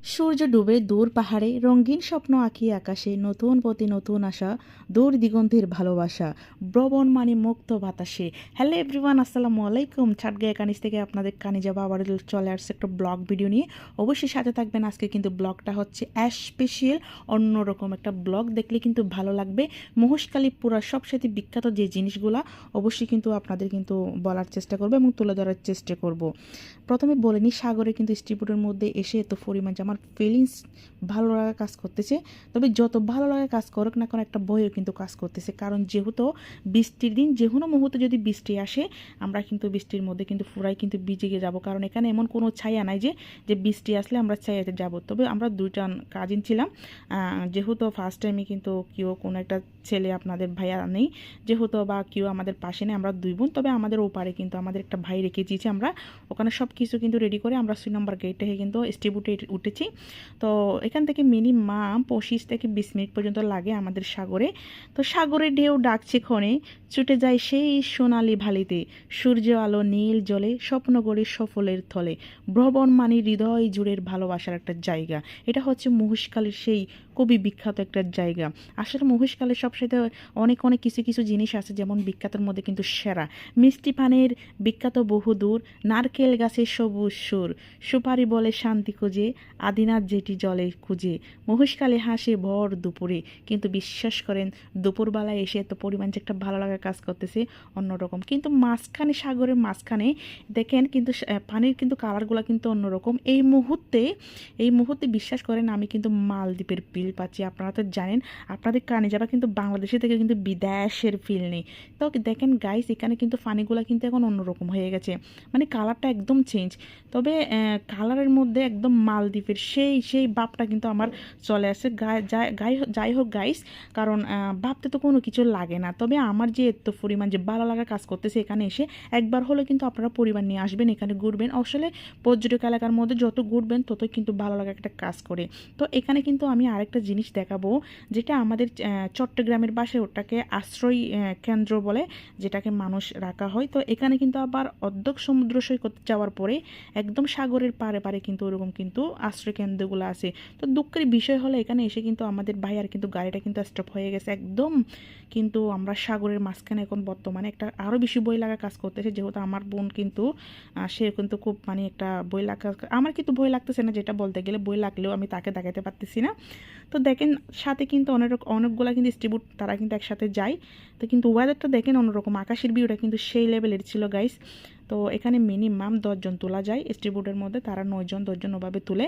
সূর্য ডুবে দূর পাহাড়ে রঙিন স্বপ্ন আঁকিয়ে আকাশে নতুন পথে নতুন আশা দূর দিগন্তের ভালোবাসা ভ্রমণ মানে মুক্ত বাতাসে। হ্যালো এভরিওয়ান, আসসালামু আলাইকুম। ছাটগাঁয়ে কানিজ থেকে আপনাদের কানে যাবো আবার চলে আসছে একটা ব্লগ ভিডিও নিয়ে। অবশ্যই সাথে থাকবেন। আজকে কিন্তু ব্লগটা হচ্ছে স্পেশাল, অন্যরকম একটা ব্লগ। দেখলে কিন্তু ভালো লাগবে। মহেশখালী পুরা সবসাথে বিখ্যাত যে জিনিসগুলা অবশ্যই কিন্তু আপনাদের কিন্তু বলার চেষ্টা করবো এবং তুলে ধরার চেষ্টা করব। প্রথমে বলে নিই, সাগরে কিন্তু স্টিপুটের মধ্যে এসে এত পরিমাণ যে আমার ফিলিংস ভালো লাগা কাজ করতেছে। তবে যত ভালো লাগা কাজ করুক না কোনো একটা ভয়ও কিন্তু কাজ করতেছে, কারণ যেহেতু বৃষ্টির দিন, যে কোনো মুহূর্তে যদি বৃষ্টি আসে আমরা কিন্তু বৃষ্টির মধ্যে কিন্তু পুরাই কিন্তু ভিজে গিয়ে যাবো। কারণ এখানে এমন কোনো ছায়া নাই যে বৃষ্টি আসলে আমরা ছায়াতে যাব। তবে আমরা দুইটা কাজিন ছিলাম, যেহেতু ফার্স্ট টাইমে কিন্তু কেউ কোনো একটা ছেলে আপনাদের ভাইয়া নেই, যেহেতু বা কেউ আমাদের পাশে নেই, আমরা দুই বোন। তবে আমাদের ওপারে কিন্তু আমাদের একটা ভাই রেখে দিয়েছি। আমরা ওখানে সব কিছু কিন্তু রেডি করে আমরা 3 নম্বর গেট থেকে কিন্তু স্টিবুটে উঠেছি। তো এখান থেকে মিনিমাম 25 থেকে 20 মিনিট পর্যন্ত লাগে আমাদের সাগরে। তো সাগরে ঢেউ ডাকছে ক্ষণে, ছুটে যায় সেই সোনালি ভালিতে, সূর্য আলো নীল জলে স্বপ্ন গড়ে সফলের থলে। ভ্রমণ মানে হৃদয় জুড়ের ভালোবাসার একটা জায়গা। এটা হচ্ছে মহেশখালীর সেই খুবই বিখ্যাত একটা জায়গা। আসলে মহেশখালীর সবসাথে অনেক অনেক কিছু কিছু জিনিস আছে, যেমন বিখ্যাতের মধ্যে কিন্তু সেরা মিষ্টি পানের বিখ্যাত বহুদূর, নারকেল গাছে সবুজ সুর, সুপারি বলে শান্তি খুঁজে, আদিনাথ জেটি জলে খুঁজে, মহেশখালী হাসে ভর দুপুরে। কিন্তু বিশ্বাস করেন, দুপুরবেলায় এসে এত পরিমাণ যে একটা ভালো লাগা কাজ করতেছে অন্যরকম। কিন্তু মাঝখানে, সাগরের মাঝখানে দেখেন কিন্তু পানির কিন্তু কালারগুলো কিন্তু অন্যরকম। এই মুহূর্তে বিশ্বাস করেন আমি কিন্তু মালদ্বীপের ফিল পাচ্ছি। আপনারা তো জানেন, আপনাদের কানে যাবা কিন্তু বাংলাদেশে থেকে কিন্তু বিদেশের ফিল নেই। তো দেখেন গাইস, এখানে কিন্তু পানিগুলো কিন্তু এখন অন্যরকম হয়ে গেছে, মানে কালারটা একদম চেঞ্জ। তবে কালারের মধ্যে একদম মালদ্বীপের সেই সেই ভাবটা কিন্তু আমার চলে আসে। যাই হোক গাইস, কারণ ভাবতে তো কোনো কিছু লাগে না। তবে আমার যে এত পরিমাণ যে ভালো লাগা কাজ করতেছে এখানে এসে, একবার হলে কিন্তু আপনারা পরিবার নিয়ে আসবেন, এখানে ঘুরবেন। আসলে পর্যটক এলাকার মধ্যে যত ঘুরবেন ততই কিন্তু ভালো লাগা একটা কাজ করে। তো এখানে কিন্তু আমি আরেকটা জিনিস দেখাবো, যেটা আমাদের চট্টগ্রামের বাসায় ওটাকে আশ্রয় কেন্দ্র বলে, যেটাকে মানুষ রাখা হয়। তো এখানে কিন্তু আবার অর্ধেক সমুদ্র সৈকত যাওয়ার পরে একদম সাগরের পারে পারে কিন্তু ওরকম কিন্তু আশ্রয় কেন্দ্রগুলো আছে। তো দুঃখের বিষয় হলো, এখানে এসে কিন্তু আমাদের ভাইয়ার কিন্তু গাড়িটা কিন্তু স্টপ হয়ে গেছে একদম। কিন্তু আমরা সাগরের মাঝখানে এখন বর্তমানে একটা আরও বেশি বই লাগা কাজ করতেছে, যেহেতু আমার বোন কিন্তু সে কিন্তু খুব মানে একটা বই লাগা, আমার কিন্তু বই লাগতেছে না, যেটা বলতে গেলে বই লাগলেও আমি তাকে দেখাতে পারতেছি না। তো দেখেন সাথে কিন্তু অনেকগুলা কিন্তু স্টিবুট তারা কিন্তু একসাথে যায়। তো কিন্তু ওয়েদারটা দেখেন অন্যরকম, আকাশের ভিউটা কিন্তু সেই লেভেলের ছিল গাইস। তো এখানে মিনিমাম 10 জন তোলা যায় স্টিবুটের মধ্যে, তারা 9 জন 10 জন ওভাবে তুলে।